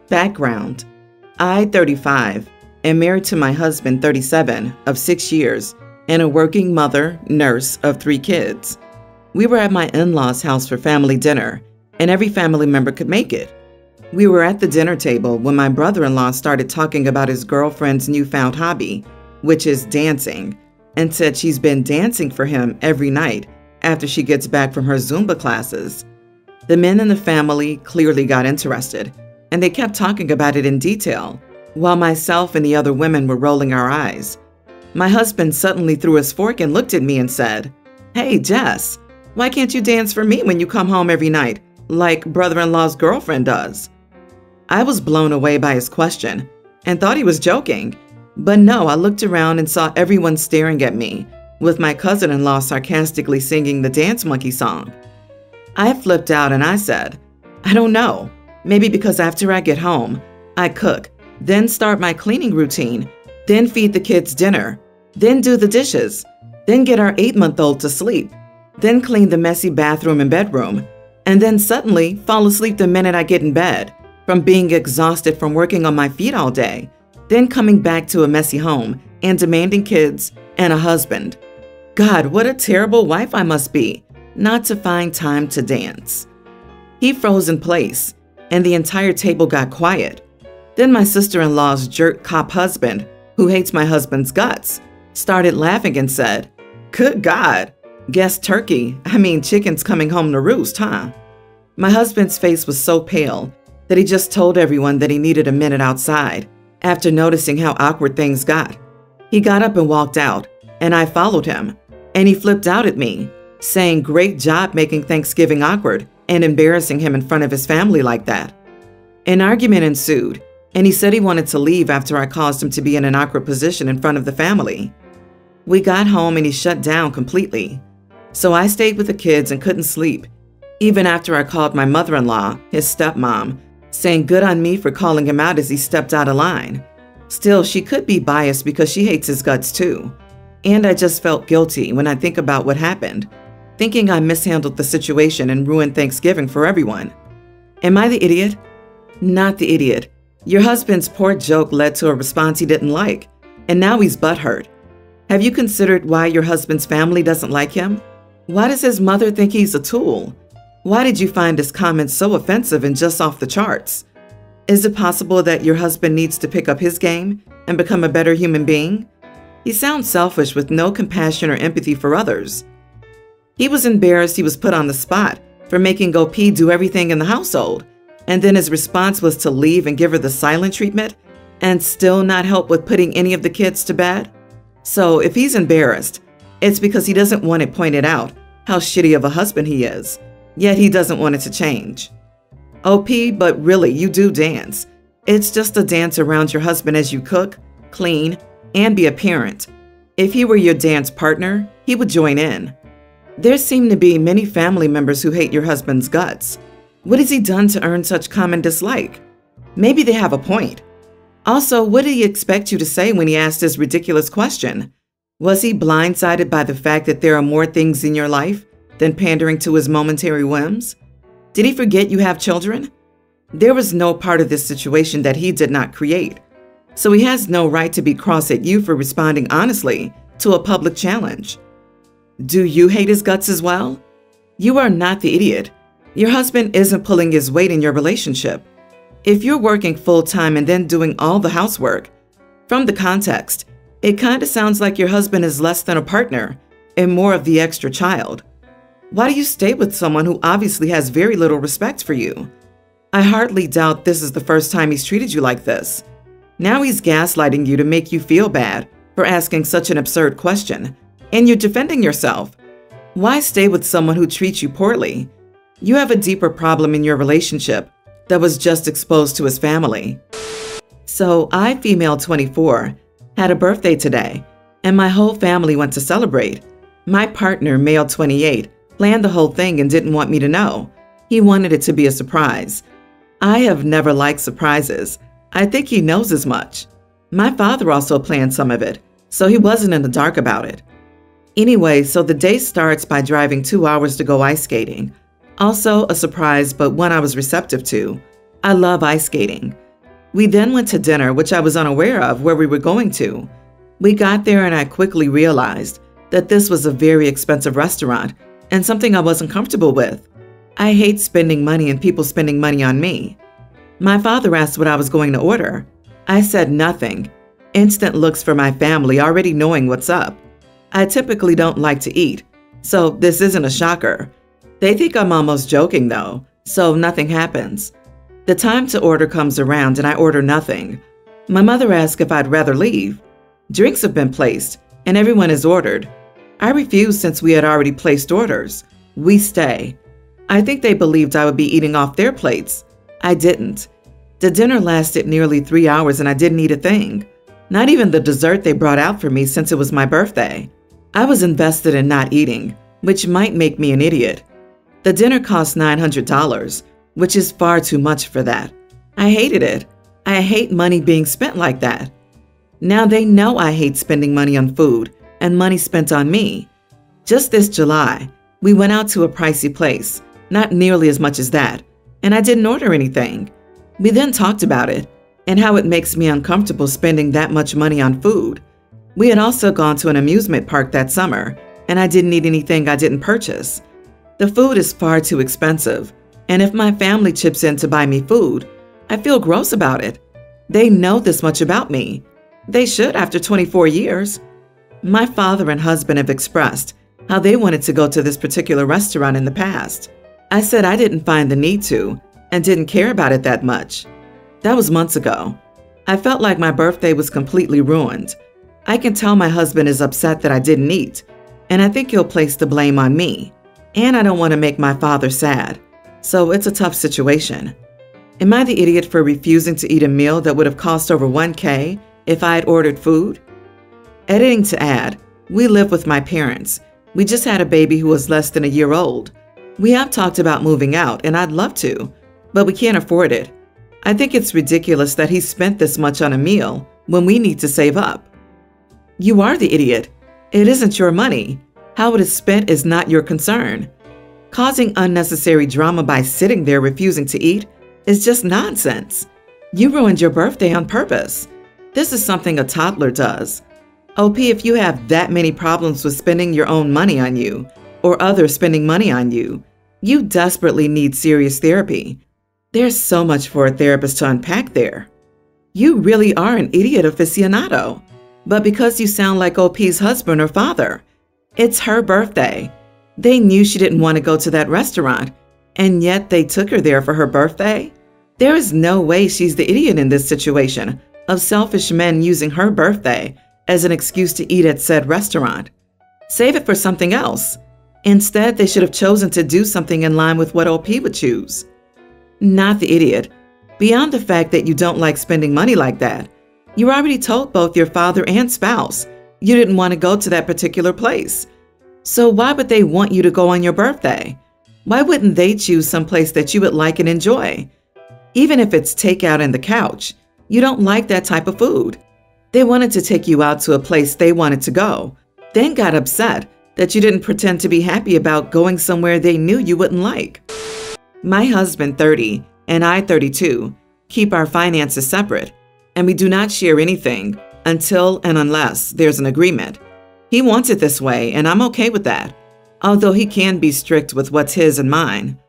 Background: I, 35, am married to my husband, 37, of 6 years, and a working mother, nurse of 3 kids. We were at my in-laws' house for family dinner, and every family member could make it. We were at the dinner table when my brother-in-law started talking about his girlfriend's newfound hobby, which is dancing, and said she's been dancing for him every night after she gets back from her Zumba classes. The men in the family clearly got interested, and they kept talking about it in detail, while myself and the other women were rolling our eyes. My husband suddenly threw his fork and looked at me and said, "Hey, Jess, why can't you dance for me when you come home every night, like brother-in-law's girlfriend does?" I was blown away by his question and thought he was joking. But no, I looked around and saw everyone staring at me, with my cousin-in-law sarcastically singing the Dance Monkey song. I flipped out and I said, "I don't know. Maybe because after I get home, I cook, then start my cleaning routine, then feed the kids dinner, then do the dishes, then get our 8-month-old to sleep, then clean the messy bathroom and bedroom, and then suddenly fall asleep the minute I get in bed from being exhausted from working on my feet all day, then coming back to a messy home and demanding kids and a husband. God, what a terrible wife I must be, not to find time to dance." He froze in place, and the entire table got quiet. Then my sister-in-law's jerk cop husband, who hates my husband's guts, started laughing and said, "Good God, guess chicken's coming home to roost, huh?" My husband's face was so pale that he just told everyone that he needed a minute outside after noticing how awkward things got. He got up and walked out, and I followed him, and he flipped out at me, saying great job making Thanksgiving awkward and embarrassing him in front of his family like that. An argument ensued, and he said he wanted to leave after I caused him to be in an awkward position in front of the family. We got home and he shut down completely. So I stayed with the kids and couldn't sleep, even after I called my mother-in-law, his stepmom, saying good on me for calling him out as he stepped out of line. Still, she could be biased because she hates his guts too. And I just felt guilty when I think about what happened, thinking I mishandled the situation and ruined Thanksgiving for everyone. Am I the idiot? Not the idiot. Your husband's poor joke led to a response he didn't like, and now he's butthurt. Have you considered why your husband's family doesn't like him? Why does his mother think he's a tool? Why did you find his comments so offensive and just off the charts? Is it possible that your husband needs to pick up his game and become a better human being? He sounds selfish with no compassion or empathy for others. He was embarrassed he was put on the spot for making OP do everything in the household, and then his response was to leave and give her the silent treatment and still not help with putting any of the kids to bed. So if he's embarrassed, it's because he doesn't want it pointed out how shitty of a husband he is, yet he doesn't want it to change. OP, but really, you do dance. It's just a dance around your husband as you cook, clean, and be a parent. If he were your dance partner, he would join in. There seem to be many family members who hate your husband's guts. What has he done to earn such common dislike? Maybe they have a point. Also, what did he expect you to say when he asked his ridiculous question? Was he blindsided by the fact that there are more things in your life than pandering to his momentary whims? Did he forget you have children? There was no part of this situation that he did not create, so he has no right to be cross at you for responding honestly to a public challenge. Do you hate his guts as well? You are not the idiot. Your husband isn't pulling his weight in your relationship. If you're working full-time and then doing all the housework, from the context, it kind of sounds like your husband is less than a partner and more of the extra child. Why do you stay with someone who obviously has very little respect for you? I hardly doubt this is the first time he's treated you like this. Now he's gaslighting you to make you feel bad for asking such an absurd question, and you're defending yourself. Why stay with someone who treats you poorly? You have a deeper problem in your relationship that was just exposed to his family. So I, female 24, had a birthday today, and my whole family went to celebrate. My partner, male 28, planned the whole thing and didn't want me to know. He wanted it to be a surprise. I have never liked surprises. I think he knows as much. My father also planned some of it, so he wasn't in the dark about it. Anyway, so the day starts by driving 2 hours to go ice skating. Also a surprise, but one I was receptive to. I love ice skating. We then went to dinner, which I was unaware of where we were going to. We got there and I quickly realized that this was a very expensive restaurant and something I wasn't comfortable with. I hate spending money and people spending money on me. My father asked what I was going to order. I said nothing. Instant looks for my family, already knowing what's up. I typically don't like to eat, so this isn't a shocker. They think I'm almost joking though, so nothing happens. The time to order comes around and I order nothing. My mother asks if I'd rather leave. Drinks have been placed and everyone is ordered. I refuse since we had already placed orders. We stay. I think they believed I would be eating off their plates. I didn't. The dinner lasted nearly 3 hours and I didn't eat a thing. Not even the dessert they brought out for me since it was my birthday. I was invested in not eating, which might make me an idiot. The dinner cost $900, which is far too much for that. I hated it. I hate money being spent like that. Now they know I hate spending money on food and money spent on me. Just this July, we went out to a pricey place, not nearly as much as that, and I didn't order anything. We then talked about it and how it makes me uncomfortable spending that much money on food. We had also gone to an amusement park that summer, and I didn't eat anything I didn't purchase. The food is far too expensive, and if my family chips in to buy me food, I feel gross about it. They know this much about me. They should after 24 years. My father and husband have expressed how they wanted to go to this particular restaurant in the past. I said I didn't find the need to and didn't care about it that much. That was months ago. I felt like my birthday was completely ruined. I can tell my husband is upset that I didn't eat, and I think he'll place the blame on me. And I don't want to make my father sad. So it's a tough situation. Am I the idiot for refusing to eat a meal that would have cost over $1,000 if I had ordered food? Editing to add, we live with my parents. We just had a baby who was less than a year old. We have talked about moving out, and I'd love to, but we can't afford it. I think it's ridiculous that he spent this much on a meal when we need to save up. You are the idiot. It isn't your money. How it is spent is not your concern. Causing unnecessary drama by sitting there refusing to eat is just nonsense. You ruined your birthday on purpose. This is something a toddler does. OP, if you have that many problems with spending your own money on you or others spending money on you, you desperately need serious therapy. There's so much for a therapist to unpack there. You really are an idiot aficionado. But because you sound like OP's husband or father, it's her birthday. They knew she didn't want to go to that restaurant, and yet they took her there for her birthday? There is no way she's the idiot in this situation of selfish men using her birthday as an excuse to eat at said restaurant. Save it for something else. Instead, they should have chosen to do something in line with what OP would choose. Not the idiot. Beyond the fact that you don't like spending money like that, you already told both your father and spouse you didn't want to go to that particular place. So why would they want you to go on your birthday? Why wouldn't they choose someplace that you would like and enjoy? Even if it's takeout and the couch, you don't like that type of food. They wanted to take you out to a place they wanted to go, then got upset that you didn't pretend to be happy about going somewhere they knew you wouldn't like. My husband, 30, and I, 32, keep our finances separate, and we do not share anything until and unless there's an agreement. He wants it this way, and I'm okay with that, although he can be strict with what's his and mine.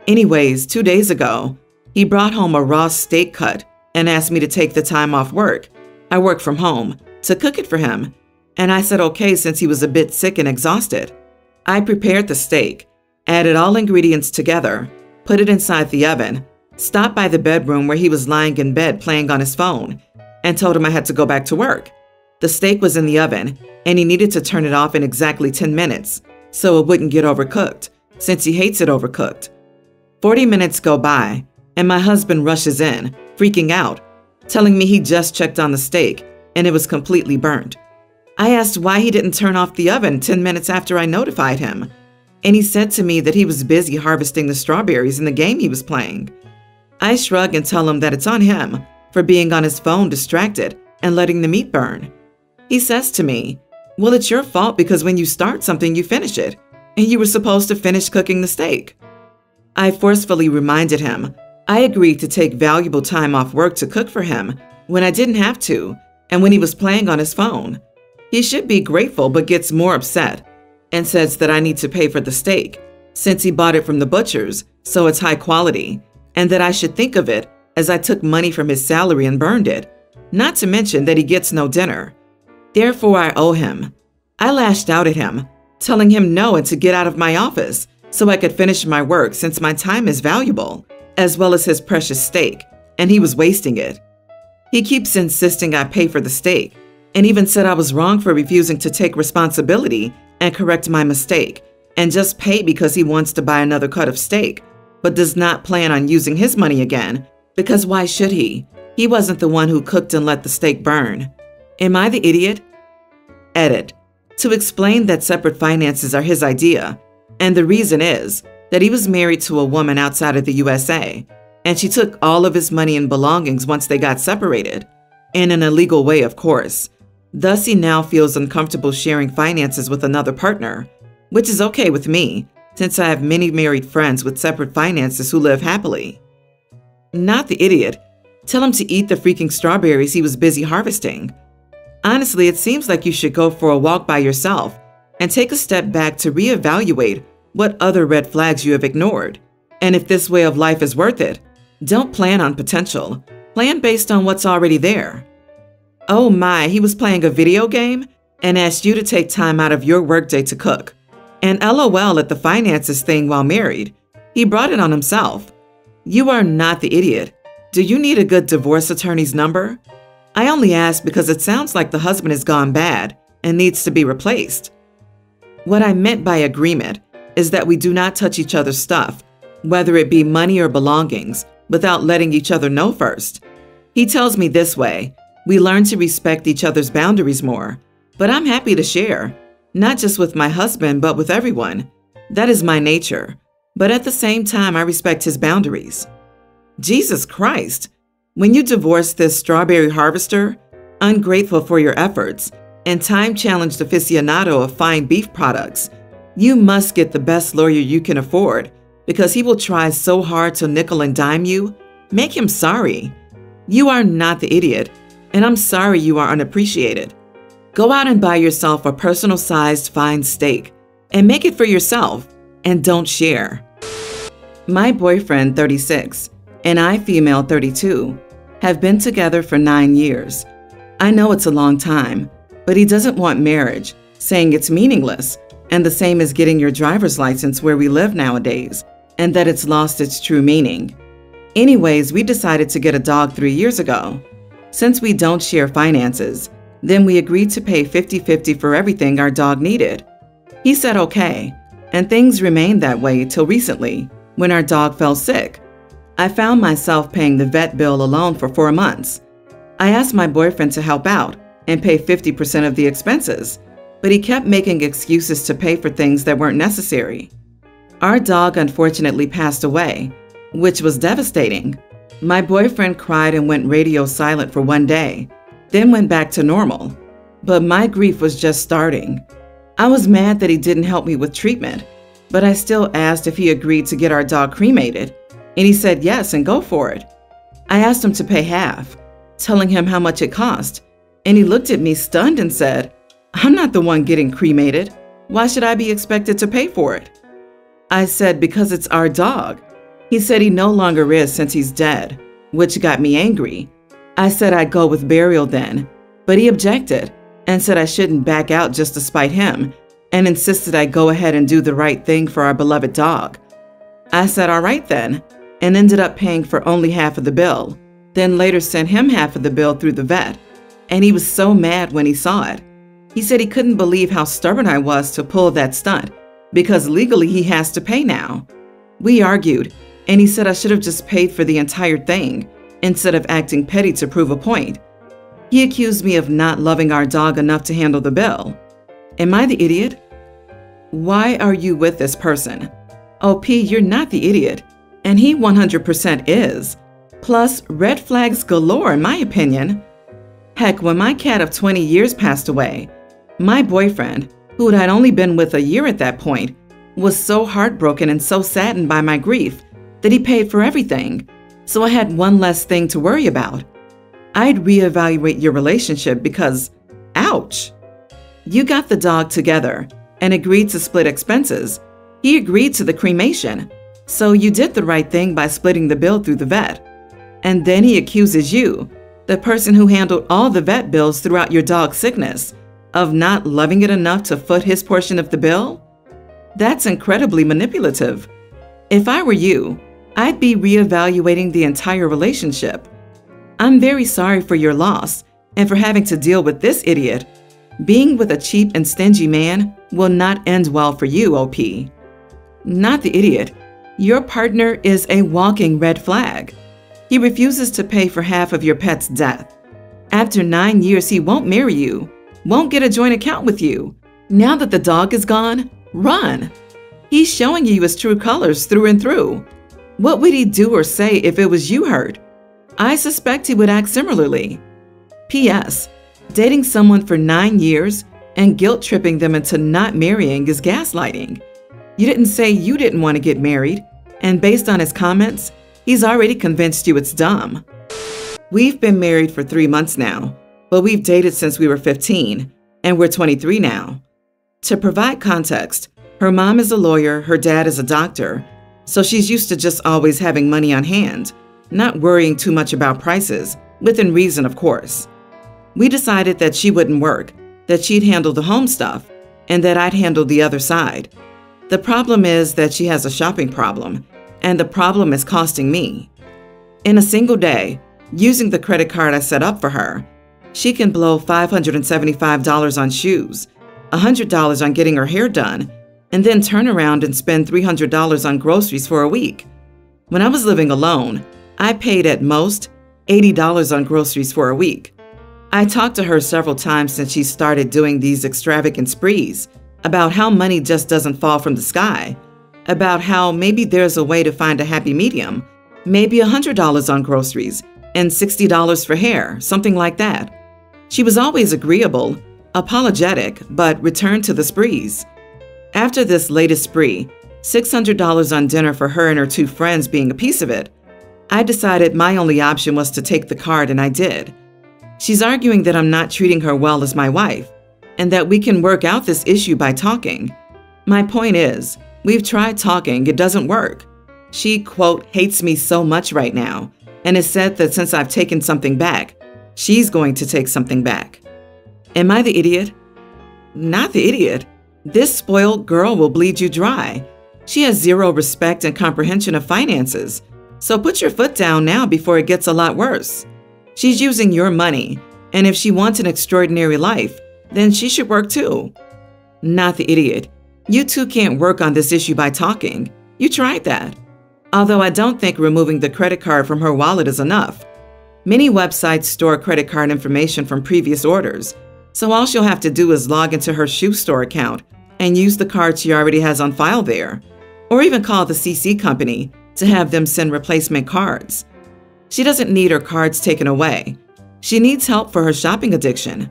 Anyways, 2 days ago, he brought home a raw steak cut and asked me to take the time off work. I work from home, to cook it for him, and I said okay since he was a bit sick and exhausted. I prepared the steak, added all ingredients together, put it inside the oven, stopped by the bedroom where he was lying in bed playing on his phone, and told him I had to go back to work. The steak was in the oven, and he needed to turn it off in exactly 10 minutes so it wouldn't get overcooked, since he hates it overcooked. 40 minutes go by, and my husband rushes in, freaking out, telling me he just checked on the steak and it was completely burnt. I asked why he didn't turn off the oven 10 minutes after I notified him, and he said to me that he was busy harvesting the strawberries in the game he was playing. I shrug and tell him that it's on him for being on his phone distracted and letting the meat burn. He says to me, well, it's your fault because when you start something, you finish it, and you were supposed to finish cooking the steak. I forcefully reminded him I agreed to take valuable time off work to cook for him when I didn't have to and when he was playing on his phone. He should be grateful but gets more upset and says that I need to pay for the steak since he bought it from the butcher's, so it's high quality, and that I should think of it as I took money from his salary and burned it, not to mention that he gets no dinner. Therefore, I owe him. I lashed out at him, telling him no and to get out of my office so I could finish my work since my time is valuable, as well as his precious steak, and he was wasting it. He keeps insisting I pay for the steak, and even said I was wrong for refusing to take responsibility and correct my mistake, and just pay because he wants to buy another cut of steak, but does not plan on using his money again, because why should he? He wasn't the one who cooked and let the steak burn. Am I the idiot? Edit. To explain that separate finances are his idea, and the reason is that he was married to a woman outside of the USA, and she took all of his money and belongings once they got separated, in an illegal way, of course. Thus, he now feels uncomfortable sharing finances with another partner, which is okay with me, since I have many married friends with separate finances who live happily. Not the idiot. Tell him to eat the freaking strawberries he was busy harvesting. Honestly, it seems like you should go for a walk by yourself and take a step back to reevaluate what other red flags you have ignored. And if this way of life is worth it, don't plan on potential. Plan based on what's already there. Oh my, he was playing a video game and asked you to take time out of your workday to cook. And LOL at the finances thing while married. He brought it on himself. You are not the idiot. Do you need a good divorce attorney's number? I only ask because it sounds like the husband has gone bad and needs to be replaced. What I meant by agreement is that we do not touch each other's stuff, whether it be money or belongings, without letting each other know first. He tells me this way, we learn to respect each other's boundaries more, but I'm happy to share. Not just with my husband, but with everyone. That is my nature. But at the same time, I respect his boundaries. Jesus Christ! When you divorce this strawberry harvester, ungrateful for your efforts, and time-challenged aficionado of fine beef products, you must get the best lawyer you can afford because he will try so hard to nickel and dime you. Make him sorry. You are not the idiot, and I'm sorry you are unappreciated. Go out and buy yourself a personal-sized fine steak and make it for yourself and don't share. My boyfriend, 36, and I, female 32, have been together for 9 years. I know it's a long time, but he doesn't want marriage, saying it's meaningless and the same as getting your driver's license where we live nowadays, and that it's lost its true meaning. Anyways, we decided to get a dog 3 years ago. Since we don't share finances, then we agreed to pay 50-50 for everything our dog needed. He said okay, and things remained that way till recently, when our dog fell sick. I found myself paying the vet bill alone for 4 months. I asked my boyfriend to help out and pay 50% of the expenses, but he kept making excuses to pay for things that weren't necessary. Our dog unfortunately passed away, which was devastating. My boyfriend cried and went radio silent for 1 day, then went back to normal. But my grief was just starting. I was mad that he didn't help me with treatment, but I still asked if he agreed to get our dog cremated, and he said yes and go for it. I asked him to pay half, telling him how much it cost, and he looked at me stunned and said, "I'm not the one getting cremated. Why should I be expected to pay for it?" I said, "Because it's our dog." He said he no longer is since he's dead, which got me angry. I said I'd go with burial then, but he objected and said I shouldn't back out just to spite him and insisted I go ahead and do the right thing for our beloved dog. I said all right then, and ended up paying for only half of the bill, then later sent him half of the bill through the vet, and he was so mad when he saw it. He said he couldn't believe how stubborn I was to pull that stunt, because legally he has to pay now. We argued, and he said I should have just paid for the entire thing, instead of acting petty to prove a point. He accused me of not loving our dog enough to handle the bill. Am I the idiot? Why are you with this person? Oh, P, you're not the idiot, and he 100% is. Plus, red flags galore in my opinion. Heck, when my cat of 20 years passed away, my boyfriend, who had only been with a year at that point, was so heartbroken and so saddened by my grief that he paid for everything, so I had one less thing to worry about. I'd reevaluate your relationship because, ouch. You got the dog together and agreed to split expenses. He agreed to the cremation, so you did the right thing by splitting the bill through the vet. And then he accuses you, the person who handled all the vet bills throughout your dog's sickness, of not loving it enough to foot his portion of the bill? That's incredibly manipulative. If I were you, I'd be reevaluating the entire relationship. I'm very sorry for your loss and for having to deal with this idiot. Being with a cheap and stingy man will not end well for you, OP. Not the idiot. Your partner is a walking red flag. He refuses to pay for half of your pet's death. After 9 years, he won't marry you, won't get a joint account with you. Now that the dog is gone, run. He's showing you his true colors through and through. What would he do or say if it was you hurt? I suspect he would act similarly. P.S. Dating someone for 9 years and guilt-tripping them into not marrying is gaslighting. You didn't say you didn't want to get married, and based on his comments, he's already convinced you it's dumb. We've been married for 3 months now, but we've dated since we were 15, and we're 23 now. To provide context, her mom is a lawyer, her dad is a doctor, so she's used to just always having money on hand, not worrying too much about prices, within reason, of course. We decided that she wouldn't work, that she'd handle the home stuff, and that I'd handle the other side. The problem is that she has a shopping problem, and the problem is costing me. In a single day, using the credit card I set up for her, she can blow $575 on shoes, $100 on getting her hair done, and then turn around and spend $300 on groceries for a week. When I was living alone, I paid at most $80 on groceries for a week. I talked to her several times since she started doing these extravagant sprees about how money just doesn't fall from the sky, about how maybe there's a way to find a happy medium, maybe $100 on groceries and $60 for hair, something like that. She was always agreeable, apologetic, but returned to the sprees. After this latest spree, $600 on dinner for her and her 2 friends being a piece of it, I decided my only option was to take the card, and I did. She's arguing that I'm not treating her well as my wife, and that we can work out this issue by talking. My point is, we've tried talking, it doesn't work. She, quote, hates me so much right now, and has said that since I've taken something back, she's going to take something back. Am I the idiot? Not the idiot. This spoiled girl will bleed you dry. She has zero respect and comprehension of finances. So put your foot down now before it gets a lot worse. She's using your money, and if she wants an extraordinary life, then she should work too. Not the idiot. You two can't work on this issue by talking. You tried that. Although I don't think removing the credit card from her wallet is enough. Many websites store credit card information from previous orders, so all she'll have to do is log into her shoe store account and use the card she already has on file there, or even call the CC company to have them send replacement cards. She doesn't need her cards taken away. She needs help for her shopping addiction.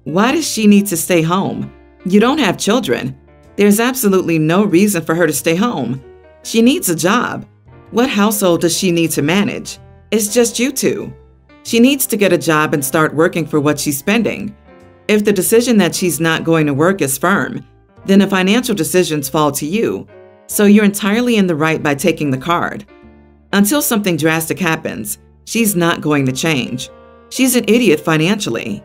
Why does she need to stay home? You don't have children. There's absolutely no reason for her to stay home. She needs a job. What household does she need to manage? It's just you two. She needs to get a job and start working for what she's spending. If the decision that she's not going to work is firm, then the financial decisions fall to you. So you're entirely in the right by taking the card. Until something drastic happens, she's not going to change. She's an idiot financially.